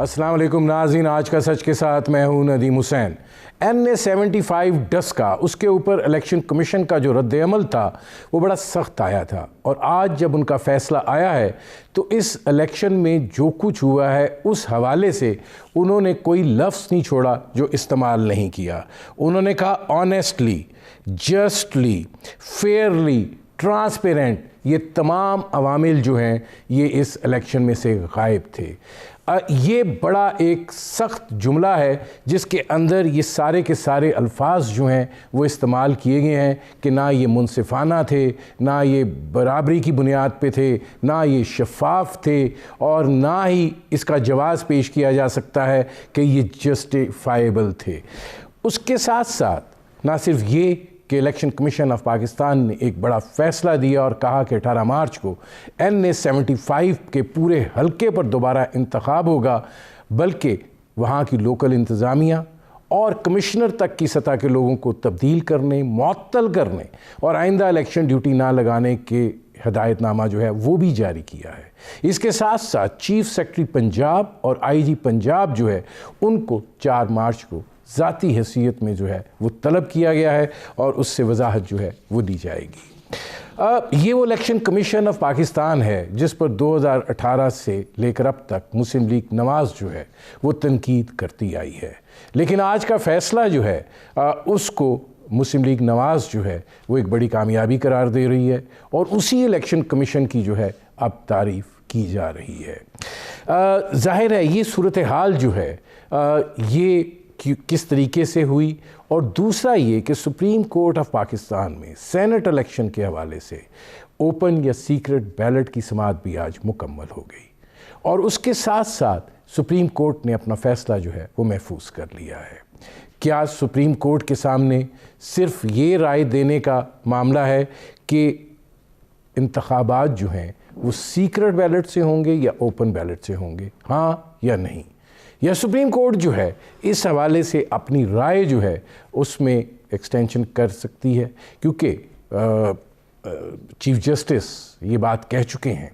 अस्सलाम वालेकुम नाज़रीन, आज का सच के साथ मैं हूं नदीम हुसैन। NA-75 डस्का, उसके ऊपर इलेक्शन कमीशन का जो रद्द अमल था वो बड़ा सख्त आया था, और आज जब उनका फ़ैसला आया है तो इस इलेक्शन में जो कुछ हुआ है उस हवाले से उन्होंने कोई लफ्ज़ नहीं छोड़ा जो इस्तेमाल नहीं किया। उन्होंने कहा ऑनेस्टली, जस्टली, फेयरली, ट्रांसपेरेंट, ये तमाम अवामिल जो हैं ये इस इलेक्शन में से गायब थे। ये बड़ा एक सख्त जुमला है जिसके अंदर ये सारे के सारे अल्फाज जो हैं वो इस्तेमाल किए गए हैं कि ना ये मुनसिफाना थे, ना ये बराबरी की बुनियाद पे थे, ना ये शफाफ थे, और ना ही इसका जवाज़ पेश किया जा सकता है कि ये जस्टिफाइबल थे। उसके साथ साथ ना सिर्फ ये कि इलेक्शन कमीशन ऑफ पाकिस्तान ने एक बड़ा फ़ैसला दिया और कहा कि 18 मार्च को NA-75 के पूरे हलके पर दोबारा इंतखाब होगा, बल्कि वहाँ की लोकल इंतज़ामिया और कमिश्नर तक की सतह के लोगों को तब्दील करने, मुअत्तल करने और आइंदा इलेक्शन ड्यूटी ना लगाने के हदायतनामा जो है वो भी जारी किया है। इसके साथ साथ चीफ सेक्रेटरी पंजाब और IG पंजाब जो है उनको 4 मार्च को ज़ाती हैसियत में जो है वो तलब किया गया है और उससे वजाहत जो है वो दी जाएगी। ये वो इलेक्शन कमीशन ऑफ पाकिस्तान है जिस पर 2018 से लेकर अब तक मुस्लिम लीग नवाज़ जो है वो तनकीद करती आई है, लेकिन आज का फ़ैसला जो है उसको मुस्लिम लीग नवाज़ जो है वो एक बड़ी कामयाबी करार दे रही है, और उसी इलेक्शन कमीशन की जो है अब तारीफ़ की जा रही है। ज़ाहिर है ये सूरत हाल जो है ये किस तरीके से हुई, और दूसरा ये कि सुप्रीम कोर्ट ऑफ पाकिस्तान में सेनेट इलेक्शन के हवाले से ओपन या सीक्रेट बैलेट की समाअत भी आज मुकम्मल हो गई, और उसके साथ साथ सुप्रीम कोर्ट ने अपना फ़ैसला जो है वो महफूज कर लिया है। क्या सुप्रीम कोर्ट के सामने सिर्फ ये राय देने का मामला है कि इंतखाबात जो हैं वो सीक्रेट बैलेट से होंगे या ओपन बैलेट से होंगे, हाँ या नहीं? या सुप्रीम कोर्ट जो है इस हवाले से अपनी राय जो है उसमें एक्सटेंशन कर सकती है, क्योंकि चीफ जस्टिस ये बात कह चुके हैं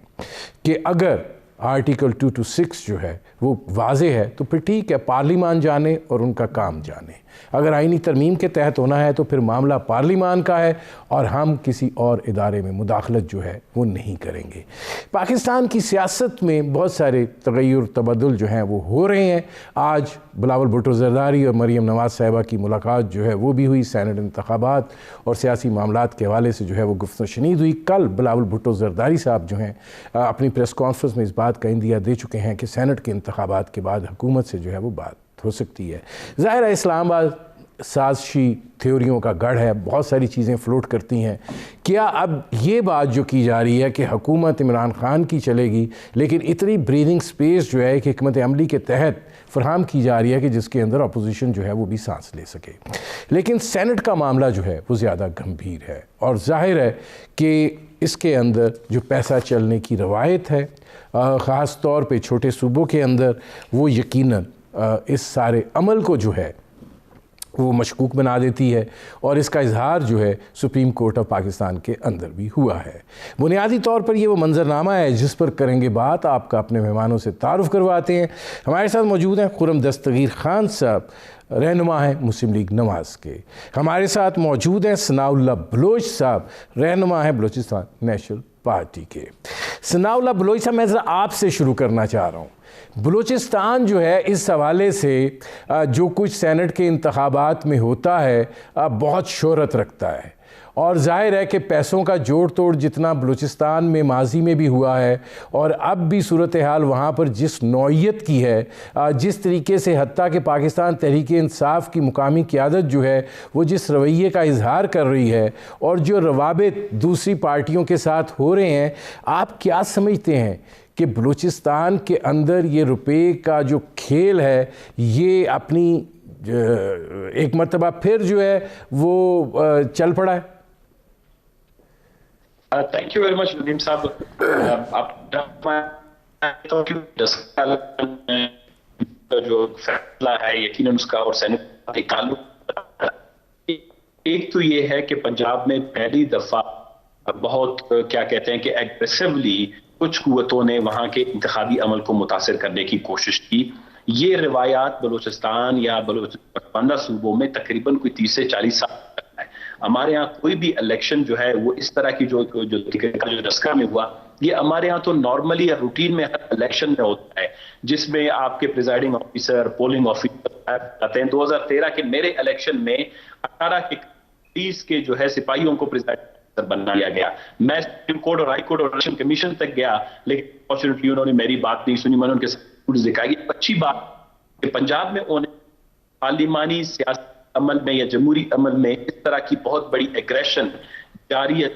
कि अगर आर्टिकल 226 जो है वो वाज़े है तो फिर ठीक है, पार्लिमान जाने और उनका काम जाने। अगर आईनी तरमीम के तहत होना है तो फिर मामला पार्लिमान का है और हम किसी और इदारे में मुदाखलत जो है वो नहीं करेंगे। पाकिस्तान की सियासत में बहुत सारे तगय्युर तबदुल जो हैं वो हो रहे हैं। आज बिलावल भुट्टो ज़रदारी और मरीम नवाज़ साहिबा की मुलाकात जो है वो भी हुई, सेनेट इंतखाबात और सियासी मामलात के हवाले से जो है वो गुफ्तगू शनीद हुई। कल बिलावल भुट्टो ज़रदारी साहब जो हैं अपनी प्रेस कॉन्फ्रेंस में इस बात का इंदिया दे चुके हैं कि सेनेट के इंतखाबात के बाद हुकूमत से जो है वो बात हो सकती है। ज़ाहिर है इस्लामाबाद साज़िशी थ्योरियों का गढ़ है, बहुत सारी चीज़ें फ़्लोट करती हैं। क्या अब ये बात जो की जा रही है कि हुकूमत इमरान ख़ान की चलेगी, लेकिन इतनी ब्रीदिंग स्पेस जो है एक हिकमत अमली के तहत फ़राहम की जा रही है कि जिसके अंदर अपोजिशन जो है वो भी सांस ले सके। लेकिन सेनेट का मामला जो है वो ज़्यादा गंभीर है, और ज़ाहिर है कि इसके अंदर जो पैसा चलने की रवायत है ख़ास तौर पे छोटे सूबों के अंदर, वो यकीनन इस सारे अमल को जो है वो मशकूक बना देती है, और इसका इजहार जो है सुप्रीम कोर्ट ऑफ पाकिस्तान के अंदर भी हुआ है। बुनियादी तौर पर ये वो मंजरनामा है जिस पर करेंगे बात, आपका अपने मेहमानों से तारुफ़ करवाते हैं। हमारे साथ मौजूद हैं खुर्रम दस्तगीर खान साहब, रहनुमा हैं मुस्लिम लीग नवाज़ के। हमारे साथ मौजूद हैं सनाउल्लाह बलोच साहब, रहनुमा हैं बलूचिस्तान नेशनल पार्टी के। सनाउल्लाह बलोच साहब, मैं ज़रा आपसे शुरू करना चाह रहा हूँ। बलूचिस्तान जो है इस हवाले से जो कुछ सेनेट के इंतखाबात में होता है बहुत शोहरत रखता है, और ज़ाहिर है कि पैसों का जोड़ तोड़ जितना बलूचिस्तान में माजी में भी हुआ है और अब भी सूरत हाल वहाँ पर जिस नौइयत की है, जिस तरीके से हत्ता कि पाकिस्तान तहरीक इंसाफ की मुकामी क़यादत जो है वो जिस रवैये का इजहार कर रही है और जो रवाबित दूसरी पार्टियों के साथ हो रहे हैं, आप क्या समझते हैं कि बलूचिस्तान के अंदर ये रुपये का जो खेल है ये अपनी एक मरतबा फिर जो है वो चल पड़ा है? Thank you very much Nadeem साहब। जो फैसला है यकीनन उसका और सेनेट के ताल्लुक, एक तो ये है कि पंजाब में पहली दफा बहुत क्या कहते हैं कि एग्रेसिवली कुछ कुव्वतों ने वहां के इंतखाबी अमल को मुतासिर करने की कोशिश की। ये रिवायात बलूचिस्तान या बलूचिस्तान सूबों में तकरीबन कोई 30 से 40 साल है। हमारे यहाँ कोई भी इलेक्शन जो है वो इस तरह की जो दस्का में हुआ, ये हमारे यहाँ तो नॉर्मली या रूटीन में हर इलेक्शन में होता है, जिसमें आपके प्रिजाइडिंग ऑफिसर, पोलिंग ऑफिसर आते हैं। 2013 के मेरे इलेक्शन में 18 के 30 के जो है सिपाहियों को प्रिजाइडिंग बना लिया गया। मैं सुप्रीम कोर्ट और हाई कोर्ट और इलेक्शन कमीशन तक गया, लेकिन फॉर्चुनेटली उन्होंने मेरी बात नहीं सुनी। मैंने उनके दिखाई अच्छी बात कि पंजाब में उन्हें पार्लिमानी सियासी अमल में या जमहूरी अमल में इस तरह की बहुत बड़ी एग्रेशन जारी है,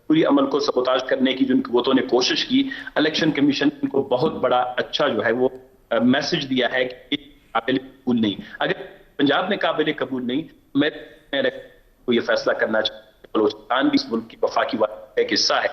पूरी अमल को सबोताज करने की जिन कुव्वतों ने कोशिश की, इलेक्शन कमीशन को बहुत बड़ा अच्छा जो है वो मैसेज दिया है कि काबिल कबूल नहीं। अगर पंजाब में काबिल कबूल नहीं, मैं को ये फैसला करना चाहिए। बलूचिस्तान भी इस मुल्क की वफा की एक हिस्सा है।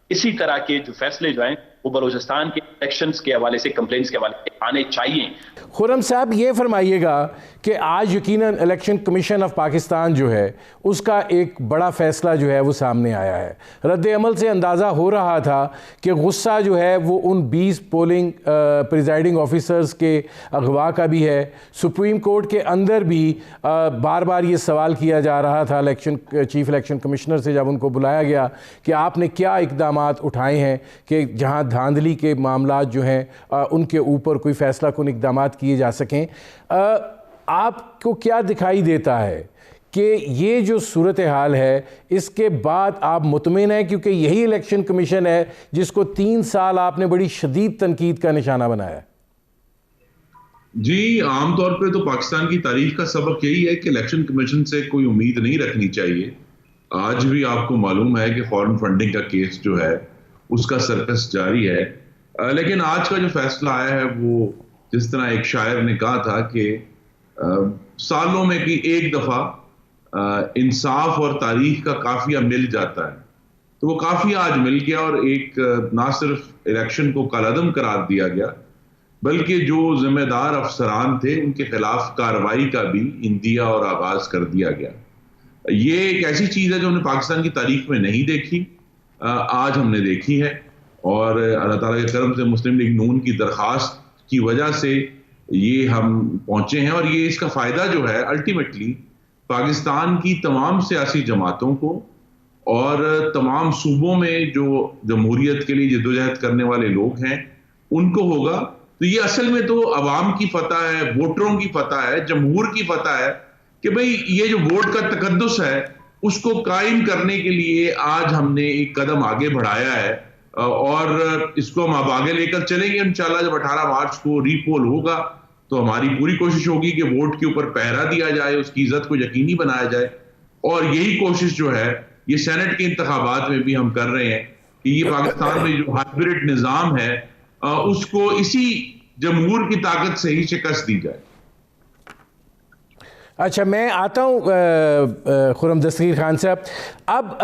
इसी तरह के जो फैसले जो हैं वो बलूचिस्तान के इलेक्शंस के हवाले से, कंप्लेंट्स के हवाले से आने चाहिए। खुर्रम साहब, ये फरमाइएगा कि आज यकीनन इलेक्शन कमीशन ऑफ पाकिस्तान जो है उसका एक बड़ा फ़ैसला जो है वो सामने आया है। रद्द अमल से अंदाज़ा हो रहा था कि गुस्सा जो है वो उन 20 पोलिंग प्रिजाइडिंग ऑफिसर्स के अगवा का भी है। सुप्रीम कोर्ट के अंदर भी बार बार ये सवाल किया जा रहा था चीफ इलेक्शन कमिश्नर से, जब उनको बुलाया गया कि आपने क्या इक़दामात उठाए हैं कि जहाँ धांधली के मामलात जो हैं उनके ऊपर कोई फ़ैसला कुन इक़दामात किए जा सकें। आपको क्या दिखाई देता है कि ये जो सूरत हाल है इसके बाद आप मुतमिन हैं, क्योंकि यही इलेक्शन कमीशन है जिसको 3 साल आपने बड़ी शदीद तनकीद का निशाना बनाया? जी, आमतौर पे तो पाकिस्तान की तारीख का सबक यही है कि इलेक्शन कमीशन से कोई उम्मीद नहीं रखनी चाहिए। आज भी आपको मालूम है कि फॉरेन फंडिंग का केस जो है उसका सर्कस जारी है। लेकिन आज का जो फैसला आया है वो, जिस तरह एक शायर ने कहा था कि सालों में कि एक दफा इंसाफ और तारीख का काफिया मिल जाता है, तो वो काफिया आज मिल गया और एक ना सिर्फ इलेक्शन को कलअदम करार दिया गया, बल्कि जो जिम्मेदार अफसरान थे उनके खिलाफ कार्रवाई का भी इंदिया और आगाज कर दिया गया। ये एक ऐसी चीज है जो हमने पाकिस्तान की तारीख में नहीं देखी, आज हमने देखी है। और अल्लाह ताला के करम से मुस्लिम लीग नून की दरखास्त की वजह से ये हम पहुंचे हैं। और ये इसका फायदा जो है अल्टीमेटली पाकिस्तान की तमाम सियासी जमातों को और तमाम सूबों में जो जमहूरियत के लिए जद्दोजहद करने वाले लोग हैं उनको होगा। तो ये असल में तो अवाम की फतह है, वोटरों की फतह है, जमहूर की फतह है कि भाई ये जो वोट का तकद्दुस है उसको कायम करने के लिए आज हमने एक कदम आगे बढ़ाया है और इसको हम अब आगे लेकर चलेंगे इंशाल्लाह। जब 18 मार्च को रीपोल होगा तो हमारी पूरी कोशिश होगी कि वोट के ऊपर पहरा दिया जाए, उसकी इज्जत को यकीनी बनाया जाए। और यही कोशिश जो है ये सेनेट के इंतखाबात में भी हम कर रहे हैं कि ये पाकिस्तान में जो हाइब्रिड निजाम है उसको इसी जमहूर की ताकत से ही शिकस्त दी जाए। अच्छा, मैं आता हूँ खुर्रम दस्तगीर खान साहब। अब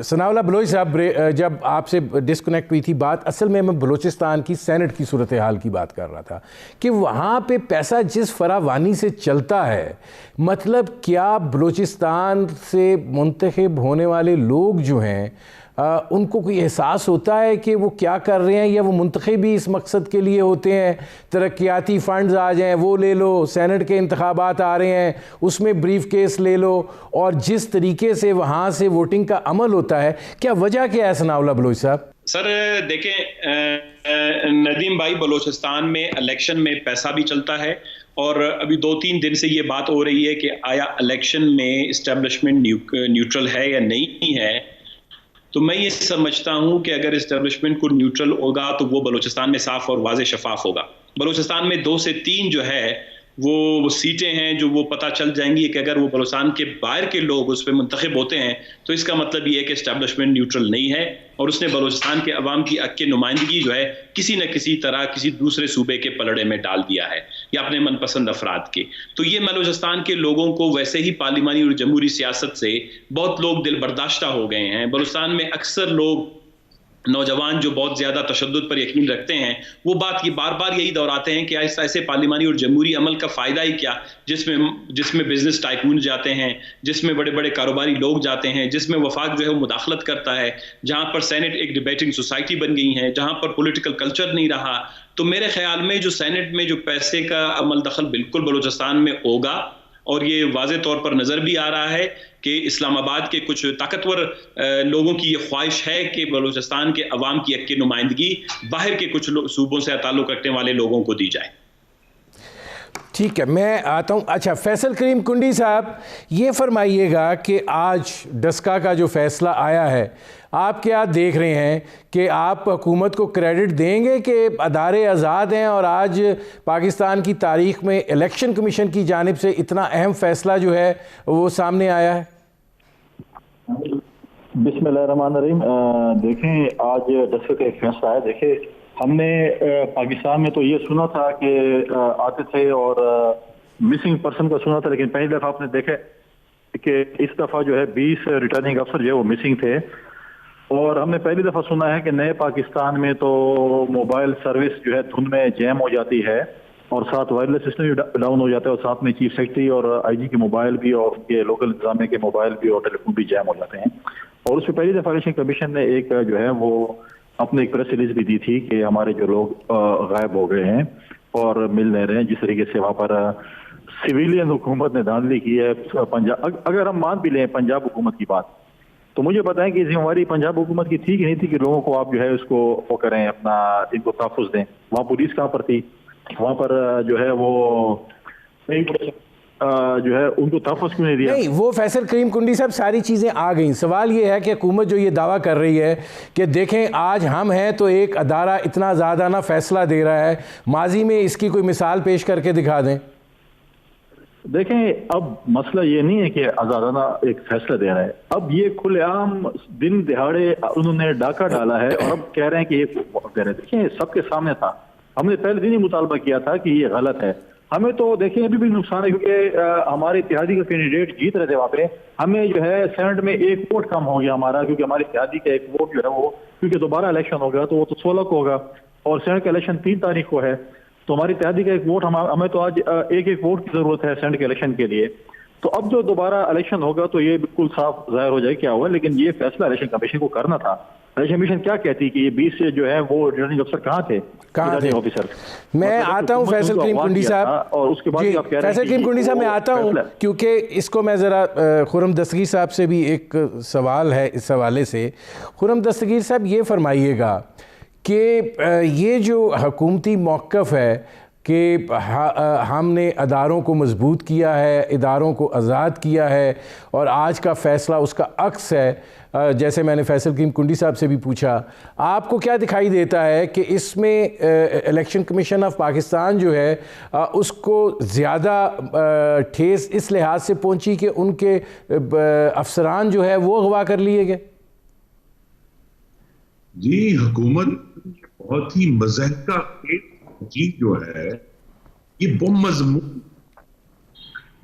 सनाउल्लाह बलोच साहब, जब आपसे डिस्कनेक्ट हुई थी बात, असल में मैं बलूचिस्तान की सेनेट की सूरत हाल की बात कर रहा था कि वहाँ पे पैसा जिस फरावानी से चलता है, मतलब क्या बलूचिस्तान से मुंतखब होने वाले लोग जो हैं उनको कोई एहसास होता है कि वो क्या कर रहे हैं, या वो मुंतखब भी इस मकसद के लिए होते हैं तरक्याती फ़ंड्स आ जाएं वो ले लो, सेनेट के इंतखाबात आ रहे हैं उसमें ब्रीफ केस ले लो, और जिस तरीके से वहाँ से वोटिंग का अमल होता है, क्या वजह क्या है सनाउल्लाह बलोच साहब? सर देखें नदीम भाई, बलूचिस्तान में इलेक्शन में पैसा भी चलता है और अभी 2-3 दिन से ये बात हो रही है कि आया इलेक्शन में इस्टेब्लिशमेंट न्यूट्रल है या नहीं है। तो मैं ये समझता हूं कि अगर इस्टेब्लिशमेंट को न्यूट्रल होगा तो वो बलूचिस्तान में साफ और वाज़े शफाफ होगा। बलूचिस्तान में 2 से 3 जो है वो सीटें हैं जो वो पता चल जाएंगी कि अगर वो बलूचिस्तान के बाहर के लोग उस पर मुंतखब होते हैं तो इसका मतलब ये है कि इस्टेब्लिशमेंट न्यूट्रल नहीं है और उसने बलूचिस्तान के अवाम की हक की नुमाइंदगी जो है किसी न किसी तरह किसी दूसरे सूबे के पलड़े में डाल दिया है या अपने मनपसंद अफराद के। तो ये बलूचिस्तान के लोगों को वैसे ही पार्लिमानी और जमहूरी सियासत से बहुत लोग दिल बर्दाश्ता हो गए हैं। बलूचिस्तान में अक्सर लोग नौजवान जो बहुत ज्यादा तशद्दुद पर यकीन रखते हैं, वो बात ये बार बार यही दोहराते हैं कि ऐसे पार्लिमानी और जमहूरी अमल का फायदा ही क्या, जिसमें बिजनेस टाइकून जाते हैं, जिसमें बड़े बड़े कारोबारी लोग जाते हैं, जिसमें वफाक जो है वो मुदाखलत करता है, जहां पर सेनेट एक डिबेटिंग सोसाइटी बन गई है, जहां पर पॉलिटिकल कल्चर नहीं रहा। तो मेरे ख्याल में जो सेनेट में जो पैसे का अमल दखल बिल्कुल बलूचिस्तान में होगा, और ये वाज़े तौर पर नज़र भी आ रहा है कि इस्लामाबाद के कुछ ताकतवर लोगों की ये ख्वाहिश है कि बलूचिस्तान के अवाम की हक की नुमाइंदगी बाहर के कुछ सूबों से ताल्लुक़ रखने वाले लोगों को दी जाए। ठीक है, मैं आता हूँ। अच्छा, फैसल करीम कुंडी साहब, ये फरमाइएगा कि आज डस्का का जो फ़ैसला आया है, आप क्या देख रहे हैं कि आप हुकूमत को क्रेडिट देंगे कि अदारे आज़ाद हैं और आज पाकिस्तान की तारीख़ में इलेक्शन कमीशन की जानिब से इतना अहम फ़ैसला जो है वो सामने आया है? बिस्मिल्लाहिर्रहमानिर्रहीम। देखें, आज डस्का का एक फैसला है। देखें, हमने पाकिस्तान में तो ये सुना था कि आते थे और मिसिंग पर्सन का सुना था, लेकिन पहली दफ़ा आपने देखा कि इस दफ़ा जो है 20 रिटर्निंग अफसर जो है वो मिसिंग थे। और हमने पहली दफ़ा सुना है कि नए पाकिस्तान में तो मोबाइल सर्विस जो है धुंध में जैम हो जाती है और साथ वायरलेस सिस्टम भी डाउन हो जाता है और साथ में चीफ सेक्रेटरी और आईजी के मोबाइल भी और उनके लोकल इंतजामिया के मोबाइल भी और टेलीफोन भी जैम हो जाते हैं। और उसमें पहली दफ़ा इलेक्शन कमीशन ने एक जो है वो अपने एक प्रेस रिलीज भी दी थी कि हमारे जो लोग गायब हो गए हैं और मिल नहीं रहे हैं। जिस तरीके से वहाँ पर सिविलियन हुकूमत ने धांधली की है पंजाब, अगर हम मान भी लें पंजाब हुकूमत की बात, तो मुझे पता है कि जिम्मेवारी पंजाब हुकूमत की थी कि नहीं थी कि लोगों को आप जो है उसको वो करें, अपना इनको तहफ़्फ़ुज़ दें। वहाँ पुलिस कहाँ पर थी? वहाँ पर जो है वो नहीं जो है उनको तहफ़्फ़ुज़ क्यों नहीं दिया? नहीं, वो फैसल करीम कुंडी साहब सारी चीज़ें आ गई। सवाल ये है कि हुकूमत जो ये दावा कर रही है कि देखें आज हम हैं तो एक अदारा इतना ज़्यादा ना फैसला दे रहा है, माजी में इसकी कोई मिसाल पेश करके दिखा दें। देखें, अब मसला ये नहीं है कि आज़ादाना एक फैसला दे रहा है, अब ये खुलेआम दिन दिहाड़े उन्होंने डाका डाला है और अब कह रहे हैं कि ये दे रहे। देखिए, सबके सामने था, हमने पहले दिन ही मुतालबा किया था कि ये गलत है। हमें तो देखिए अभी भी नुकसान है क्योंकि हमारे इत्तेहादी का कैंडिडेट जीत रहे थे वहाँ पे, हमें जो है सेनेट में एक वोट कम हो गया हमारा, क्योंकि हमारे इत्तेहादी का एक वोट जो है वो, क्योंकि दोबारा इलेक्शन हो गया तो वो तो 16 को होगा और सेनेट का इलेक्शन 3 तारीख को है, तो हमारी इत्तेहादी का एक वोट हमें तो आज एक वोट की जरूरत है सेनेट के इलेक्शन के लिए। तो अब जो दोबारा इलेक्शन होगा तो ये बिल्कुल साफ जाहिर हो जाए क्या हुआ, लेकिन ये फैसला इलेक्शन कमीशन को करना था। इलेक्शन कमीशन क्या कहती कि ये 20 से जो है वो रिटर्निंग अफसर कहाँ थे ऑफिसर? मैं आता हूँ फैसल करीम कुंडी साहब, और उसके बाद आप कह रहे हैं फैसल करीम कुंडी साहब मैं आता हूँ क्योंकि इसको मैं ज़रा खुर्रम दस्तगीर साहब से भी एक सवाल है इस हवाले से। खुर्रम दस्तगीर साहब, ये फरमाइएगा कि ये जो हुकूमती मौक़िफ़ है कि हमने अदारों को मजबूत किया है, इदारों को आज़ाद किया है और आज का फ़ैसला उसका अक्स है, जैसे मैंने फैसल करीम कुंडी साहब से भी पूछा, आपको क्या दिखाई देता है कि इसमें इलेक्शन कमीशन ऑफ पाकिस्तान जो है उसको ज़्यादा ठेस इस लिहाज से पहुंची कि उनके अफसरान जो है वो अगवा कर लिए गए? जी, हुकूमत बहुत ही मज़हका चीज जो है ये बहुत मजमून,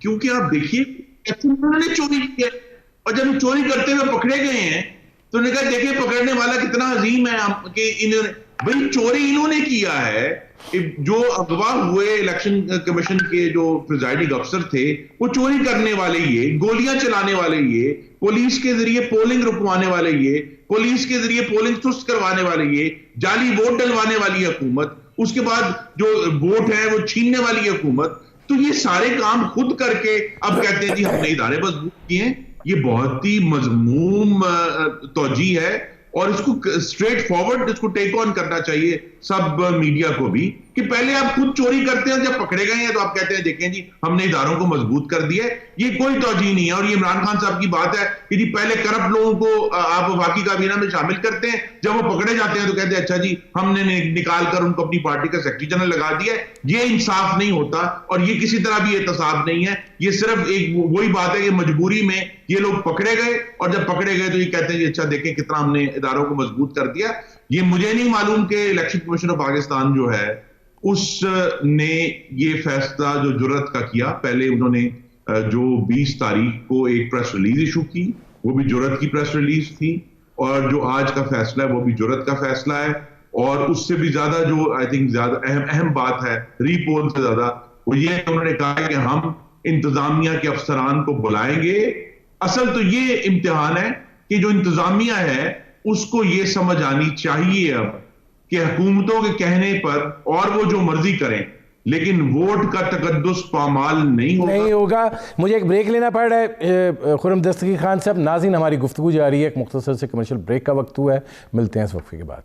क्योंकि आप देखिए उन्होंने चोरी किया और जब चोरी करते हुए पकड़े गए हैं तो उन्होंने कहा देखिए पकड़ने वाला कितना अजीम है कि इन्होंने भाई चोरी इन्होंने किया है। जो अगवा हुए इलेक्शन कमीशन के जो प्रिजाइडिंग अफसर थे वो चोरी करने वाले, ये गोलियां चलाने वाले, ये पुलिस के जरिए पोलिंग रुकवाने वाले, ये पुलिस के जरिए पोलिंग सुस्त करवाने वाले, ये जाली वोट डलवाने वाली हुकूमत, उसके बाद जो वोट है वो छीनने वाली हुकूमत। तो ये सारे काम खुद करके अब कहते हैं जी हमने इदारे मजबूत किए। ये बहुत ही मजमूम तौजी है और इसको स्ट्रेट फॉरवर्ड इसको टेक ऑन करना चाहिए सब मीडिया को भी, कि पहले आप खुद चोरी करते हैं, जब पकड़े गए हैं तो आप कहते हैं देखें जी हमने इदारों को मजबूत कर दिया। ये कोई तौजी नहीं है। और ये इमरान खान साहब की बात है कि जी पहले करप्ट लोगों को आप वफाकी काबीना में शामिल करते हैं, जब वो पकड़े जाते हैं तो कहते हैं अच्छा जी हमने निकाल कर उनको अपनी पार्टी का सेक्रेटरी जनरल लगा दिया। ये इंसाफ नहीं होता और ये किसी तरह भी एहतसाब नहीं है। ये सिर्फ एक वही बात है कि मजबूरी में ये लोग पकड़े गए और जब पकड़े गए तो ये कहते हैं जी अच्छा देखें कितना हमने इदारों को मजबूत कर दिया। ये मुझे नहीं मालूम कि इलेक्शन कमीशन ऑफ पाकिस्तान जो है उसने ये फैसला जो जुर्रत का किया। पहले उन्होंने जो 20 तारीख को एक प्रेस रिलीज इशू की, वो भी जुर्रत की प्रेस रिलीज थी। और जो आज का फैसला है वो भी जुर्रत का फैसला है। और उससे भी ज्यादा जो आई थिंक ज्यादा अहम बात है रीपोल से ज्यादा, वो ये उन्होंने कहा है कि हम इंतजामिया के अफसरान को बुलाएंगे। असल तो ये इम्तिहान है कि जो इंतजामिया है उसको ये समझ आनी चाहिए अब कि हुकूमतों के कहने पर और वो जो मर्जी करें, लेकिन वोट का तकद्दुस पामाल नहीं होगा। मुझे एक ब्रेक लेना पड़ रहा है। खुर्रम दस्तगीर खान साहब, नाज़रीन हमारी गुफ्तगू जारी है, एक मुख्तसर से कमर्शियल ब्रेक का वक्त हुआ है, मिलते हैं इस वक्फे के बाद।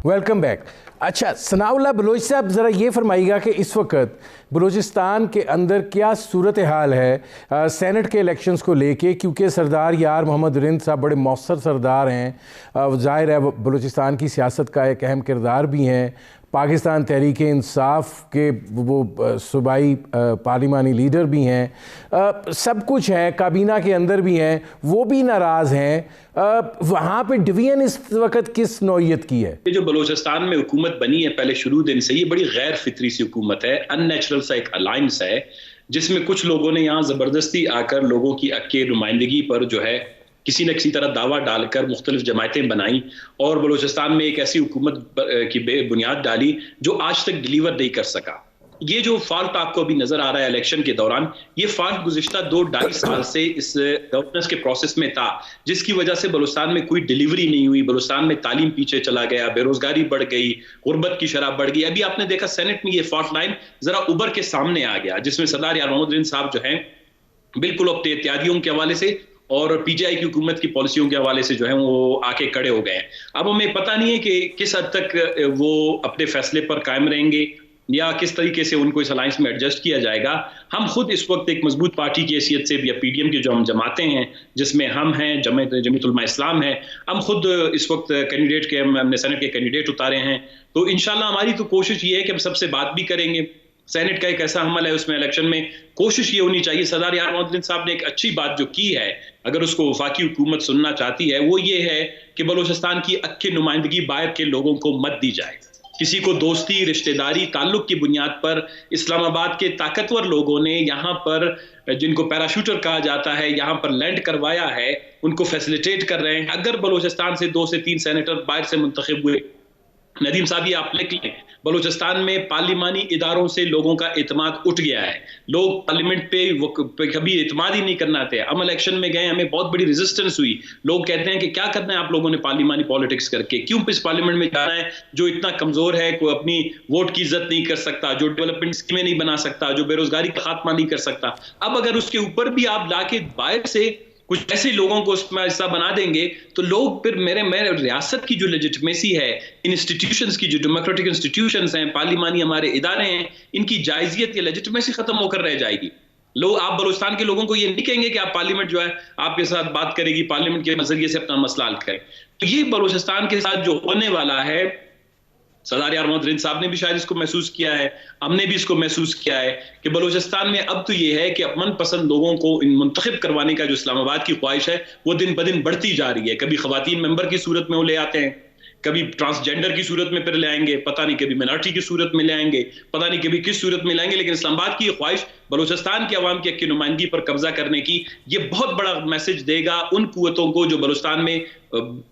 Welcome back. अच्छा सनाउल्लाह बलोच साहब, ज़रा ये फरमाइएगा कि इस वक्त बलूचिस्तान के अंदर क्या सूरत हाल है सेनेट के इलेक्शंस को लेके, क्योंकि सरदार यार मोहम्मद रिंद साहब बड़े मौसर सरदार हैं, ज़ाहिर है बलूचिस्तान की सियासत का एक अहम किरदार भी हैं, पाकिस्तान तहरीक इंसाफ के वो सूबाई पार्लिमानी लीडर भी हैं, सब कुछ हैं, काबीना के अंदर भी हैं, वो भी नाराज़ हैं। वहाँ पे डिवीजन इस वक्त किस नौइयत की है? ये जो बलूचिस्तान में हुकूमत बनी है पहले शुरू दिन से, ये बड़ी गैर फितरी सी हुकूमत है, अननेचुरल सा एक अलायंस है, जिसमें कुछ लोगों ने यहाँ ज़बरदस्ती आकर लोगों की के नुमाइंदगी पर जो है किसी न किसी तरह दावा डालकर मुख्तलिफ जमायतें बनाई और बलूचिस्तान में एक ऐसी हुकूमत की बुनियाद डाली जो आज तक डिलीवर नहीं कर सका। ये जो फॉल्ट आपको अभी नजर आ रहा है इलेक्शन के दौरान, ये फॉल्ट गुज़िश्ता 2-2.5 साल से इस गवर्नेंस के प्रोसेस में था, जिसकी वजह से बलूचिस्तान में कोई डिलीवरी नहीं हुई, बलूचिस्तान में तालीम पीछे चला गया, बेरोजगारी बढ़ गई, गुर्बत की शरह बढ़ गई। अभी आपने देखा सेनेट में ये फॉल्ट लाइन जरा उबर के सामने आ गया, जिसमें सरदार यार मोहम्मद रिंद साहब जो हैं बिल्कुल अपने इत्यादियों के हवाले से और पीजीआई की हुकूमत की पॉलिसियों के हवाले से जो है वो आके खड़े हो गए हैं। अब हमें पता नहीं है कि किस हद तक वो अपने फैसले पर कायम रहेंगे या किस तरीके से उनको इस अलायंस में एडजस्ट किया जाएगा। हम खुद इस वक्त एक मजबूत पार्टी की हैसियत से या पीडीएम की जो हम जमातें हैं, जिसमें हम हैं, जमीयत उलमा इस्लाम है, हम खुद इस वक्त कैंडिडेट के हमने सेनेट के कैंडिडेट उतारे हैं। तो इंशाल्लाह हमारी तो कोशिश ये है कि हम सबसे बात भी करेंगे। सेनेट का एक ऐसा अमल है, उसमें इलेक्शन में कोशिश ये होनी चाहिए। सरदार यार मोहम्मद रिंद साहब ने एक अच्छी बात जो की है, अगर उसको वफाकी हुकूमत सुनना चाहती है, वो ये है कि बलूचिस्तान की अक्की नुमाइंदगी बाहर के लोगों को मत दी जाए। किसी को दोस्ती, रिश्तेदारी, ताल्लुक की बुनियाद पर इस्लामाबाद के ताकतवर लोगों ने यहाँ पर, जिनको पैराशूटर कहा जाता है, यहाँ पर लैंड करवाया है, उनको फैसिलिटेट कर रहे हैं। अगर बलूचिस्तान से 2 से 3 सेनेटर बाहर से मुंतखब हुए, नदीम साहब ये आप लिख लें, बलूचिस्तान में पार्लिमानी इदारों से लोगों का एतमाद उठ गया है। लोग पार्लियामेंट पे कभी एतमाद ही नहीं करना थे। हम इलेक्शन में गए, हमें बहुत बड़ी रेजिस्टेंस हुई। लोग कहते हैं कि क्या करना है आप लोगों ने पार्लिमानी पॉलिटिक्स करके, क्यों इस पार्लियामेंट में जाना है जो इतना कमजोर है, कोई अपनी वोट की इज्जत नहीं कर सकता, जो डेवलपमेंट स्कीमें नहीं बना सकता, जो बेरोजगारी का खात्मा नहीं कर सकता। अब अगर उसके ऊपर भी आप लाके बाहर से कुछ ऐसे लोगों को उसमें हिस्सा बना देंगे तो लोग फिर मेरे रियासत की जो लेजिटिमेसी है, इंस्टीट्यूशंस की जो डेमोक्रेटिक इंस्टीट्यूशंस हैं, पार्लिमानी हमारे इदारे हैं, इनकी जायजियत या लेजिटिमेसी खत्म होकर रह जाएगी। लोग, आप बलूचिस्तान के लोगों को ये नहीं कहेंगे कि आप पार्लियामेंट जो है आपके साथ बात करेगी, पार्लियामेंट के नजरिए से अपना मसला हल करें। तो ये बलूचिस्तान के साथ जो होने वाला है, सरदार यार मोहम्मद रिंद साहब ने भी शायद इसको महसूस किया है, हमने भी इसको महसूस किया है कि बलूचिस्तान में अब तो ये है कि मनपसंद लोगों को मुंतखब करवाने का जो इस्लामाबाद की ख्वाहिश है वो दिन ब दिन बढ़ती जा रही है। कभी खवातीन मेंबर की सूरत में वो ले आते हैं, कभी ट्रांसजेंडर की सूरत में फिर ले आएंगे, पता नहीं कभी मिनॉरिटी की सूरत में ले आएंगे, पता नहीं कभी किस सूरत में लाएंगे, लेकिन इस्लामाबाद की ख्वाहिश बलूचिस्तान के अवाम की नुमाइंदगी पर कब्जा करने की, ये बहुत बड़ा मैसेज देगा उन कुव्वतों को जो बलूचिस्तान में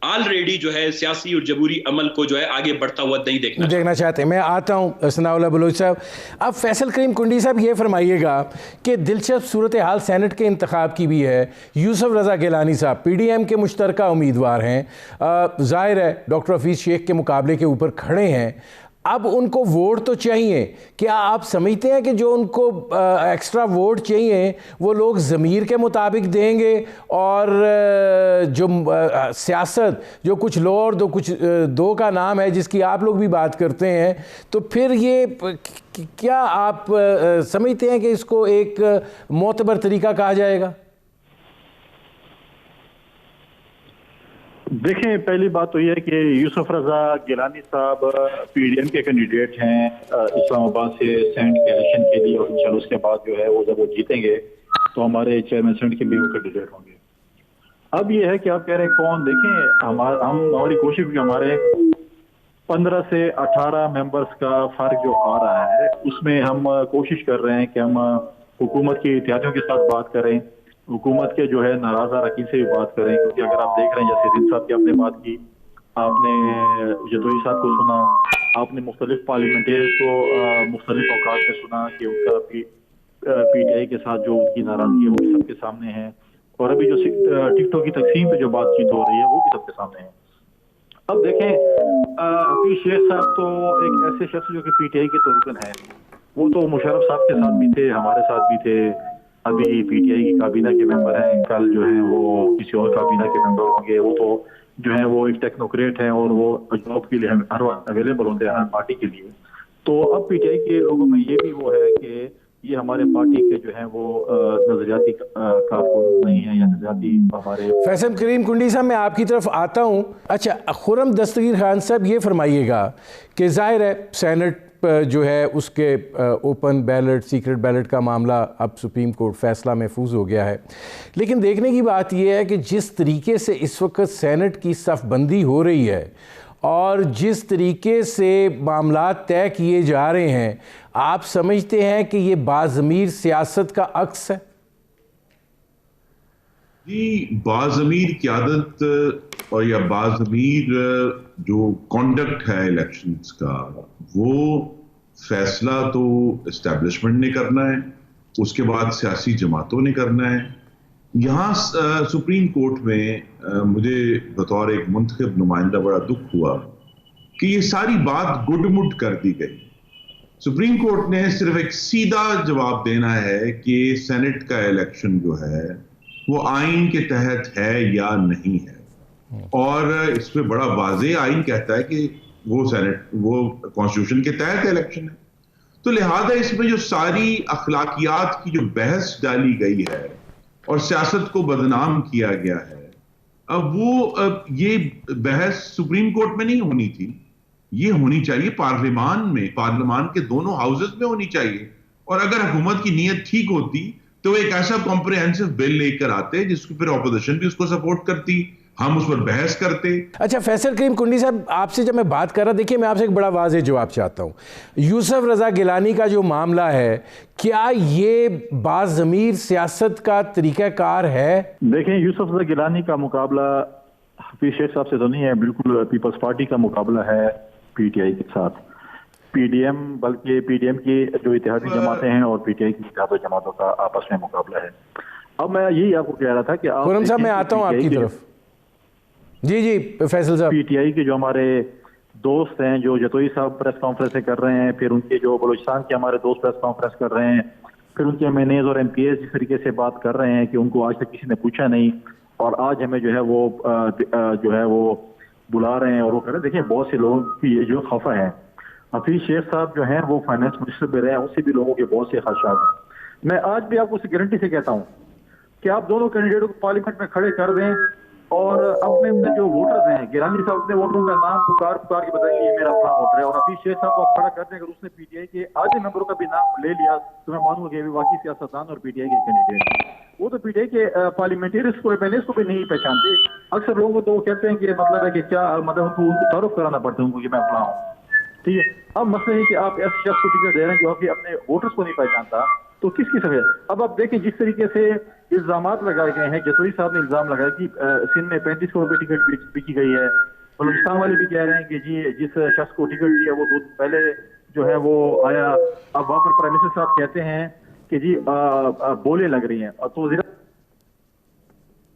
ऑलरेडी जो है सियासी और जबूरी अमल को जो है आगे बढ़ता हुआ नहीं देखना चाहते। मैं आता हूँ सनाउल्लाह बलोच साहब। अब फैसल करीम कुंडी साहब ये फरमाइएगा कि दिलचस्प सूरत हाल सेनेट के इंतखाब की भी है। यूसुफ रज़ा गिलानी साहब पीडीएम के मुश्तरका उम्मीदवार हैं, ज़ाहिर है डॉक्टर हफीज़ शेख के मुकाबले के ऊपर खड़े हैं। अब उनको वोट तो चाहिए, क्या आप समझते हैं कि जो उनको एक्स्ट्रा वोट चाहिए वो लोग ज़मीर के मुताबिक देंगे और जो सियासत, जो कुछ लो और कुछ दो का नाम है जिसकी आप लोग भी बात करते हैं, तो फिर ये क्या आप समझते हैं कि इसको एक मोतबर तरीका कहा जाएगा? देखें, पहली बात तो यह है कि यूसुफ रज़ा गिलानी साहब पीडीएम के कैंडिडेट हैं इस्लामाबाद से सेनेट के इलेक्शन के लिए, और इंशाल्लाह उसके बाद जो है वो जब वो जीतेंगे तो हमारे चेयरमैन सेनेट के भी वो कैंडिडेट होंगे। अब ये है कि आप कह रहे हैं कौन, देखें हमारी कोशिश भी, हमारे 15 से 18 मेंबर्स का फर्क जो आ रहा है उसमें हम कोशिश कर रहे हैं कि हम हुकूमत के इत्तेहादियों के साथ बात करें, हुकूमत के जो है नाराजा रकीन से भी बात करें, क्योंकि अगर आप देख रहे हैं जैसे रिंद साहब की आपने बात की, आपने जदोई साहब को सुना, आपने मुख्तलिफ पार्लियामेंटेरियंस को मुख्तलिफ औकात में सुना कि उनका PTI के साथ जो उनकी नाराजगी है वो भी सबके सामने है, और अभी जो टिकटों की तकसीम पे जो बातचीत हो रही है वो भी सबके सामने है। अब देखें हफीज शेख साहब तो एक ऐसे शख्स जो कि PTI के तो रुकन है, वो तो मुशर्रफ साहब के साथ भी थे, हमारे साथ भी थे, अभी PTI की काबीना के मेंबर हैं, कल जो है वो किसी और काबीना के मेंबर होंगे। वो तो जो है वो एक टेक्नोक्रेट हैं और वो जॉब के लिए हर वक्त अवेलेबल होते हैं हर पार्टी के लिए। तो अब PTI के लोगों में ये भी वो है कि ये हमारे पार्टी के जो है वो नजरियाती कारकुन नहीं है या नजरियाती हमारे। फैसल करीम कुंडी साहब, मैं आपकी तरफ आता हूँ। अच्छा, खुर्रम दस्तगीर खान साहब, ये फरमाइएगा कि जाहिर है सेनेट जो है उसके ओपन बैलेट, सीक्रेट बैलेट का मामला अब सुप्रीम कोर्ट फैसला महफूज हो गया है, लेकिन देखने की बात यह है कि जिस तरीके से इस वक्त सेनेट की सफ़बंदी हो रही है और जिस तरीके से मामला तय किए जा रहे हैं, आप समझते हैं कि ये बाज़मीर सियासत का अक्स है? जी, बाज़मीर क़यादत और या बाज़मीर जो कॉन्डक्ट है इलेक्शंस का, वो फैसला तो इस्टेब्लिशमेंट ने करना है, उसके बाद सियासी जमातों ने करना है। यहाँ सुप्रीम कोर्ट में मुझे बतौर एक मुंतखब नुमाइंदा बड़ा दुख हुआ कि ये सारी बात गुडमुड कर दी गई। सुप्रीम कोर्ट ने सिर्फ एक सीधा जवाब देना है कि सेनेट का इलेक्शन जो है वो आइन के तहत है या नहीं है, और इस पे बड़ा वाज़ेह आइन कहता है कि वो कॉन्स्टिट्यूशन के तहत इलेक्शन है। तो लिहाजा इसमें जो सारी अखलाकियात की जो बहस डाली गई है और सियासत को बदनाम किया गया है, अब ये बहस सुप्रीम कोर्ट में नहीं होनी थी, ये होनी चाहिए पार्लियामान में, पार्लियामान के दोनों हाउसेस में होनी चाहिए। और अगर हुकूमत की नीयत ठीक होती तो एक ऐसा कॉम्प्रिहेंसिव बिल लेकर आते जिसको फिर ऑपोजिशन भी उसको सपोर्ट करती, हम उस पर बहस करते। अच्छा, फैसल करीम कुंडी साहब, आपसे जब मैं बात कर रहा, देखिए मैं आपसे एक बड़ा वाज़ेह जवाब चाहता हूँ। यूसुफ रज़ा गिलानी का जो मामला है, क्या ये बाज़मीर सियासत का तरीक़ाकार है? देखें, यूसुफ रज़ा गिलानी का मुकाबला हफीज शेख साहब से तो नहीं है, बिल्कुल पीपल्स पार्टी का मुकाबला है PTI के साथ। PDM, बल्कि PDM की जो इत्तेहादी जमातें हैं और PTI की इत्तेहादी जमातों का आपस में मुकाबला है। अब मैं यही आपको कह रहा था कि खुर्रम साहब, मैं आता हूँ आपकी तरफ। जी फैसल साहब, PTI के जो हमारे दोस्त हैं, जो जतोई साहब प्रेस कॉन्फ्रेंस कर रहे हैं, फिर उनके जो बलूचिस्तान के हमारे दोस्त प्रेस कॉन्फ्रेंस कर रहे हैं, फिर उनके MNAs और MPs जिस तरीके से बात कर रहे हैं कि उनको आज तक किसी ने पूछा नहीं और आज हमें जो है वो बुला रहे हैं और वो कर रहे हैं। देखिए, बहुत से लोगों की जो खफा है, हफीज शेख साहब जो हैं वो फाइनेंस मिनिस्टर भी रहे हैं, उससे भी लोगों के बहुत से खदशात हैं। मैं आज भी आपको गारंटी से कहता हूँ कि आप दोनों कैंडिडेटों को पार्लियामेंट में खड़े कर दें और अपने जो वोटर्स हैं, गिलानी साहब अपने वोटरों का नाम पुकार के बताएंगे ये मेरा अपना वोटर है, और हफीज शेख साहब को आप खड़ा कर दें, अगर उसने PTI के आधे मेंबरों का भी नाम ले लिया तो मैं मानूंगा कि वाकई सियासतदान और PTI के कैंडिडेट। वो तो PTI के पार्लियामेंटेरियंस को MNAs को भी नहीं पहचानते। अक्सर लोगों को तो कहते हैं कि मतलब है कि क्या मतलब उनको तारुफ कराना पड़ता है उनको कि मैं अपना हूँ, ठीक है। अब मसला है कि आप ऐसे शख्स को टिकट दे रहे हैं जो आपके अपने वोटर्स को नहीं पहचानता, तो किसकी सफेद। अब आप देखें जिस तरीके से इल्जाम लगाए गए हैं, जतोई साहब ने इल्जाम लगाया कि सिंध में 35 करोड़ रुपए टिकट बिकी गई है। बलूचिस्तान वाले भी कह रहे हैं कि जी जिस शख्स को टिकट दिया वो 2 दिन पहले जो है वो आया। अब वहां पर प्राइम मिनिस्टर साहब कहते हैं कि जी बोले लग रही हैं, और तो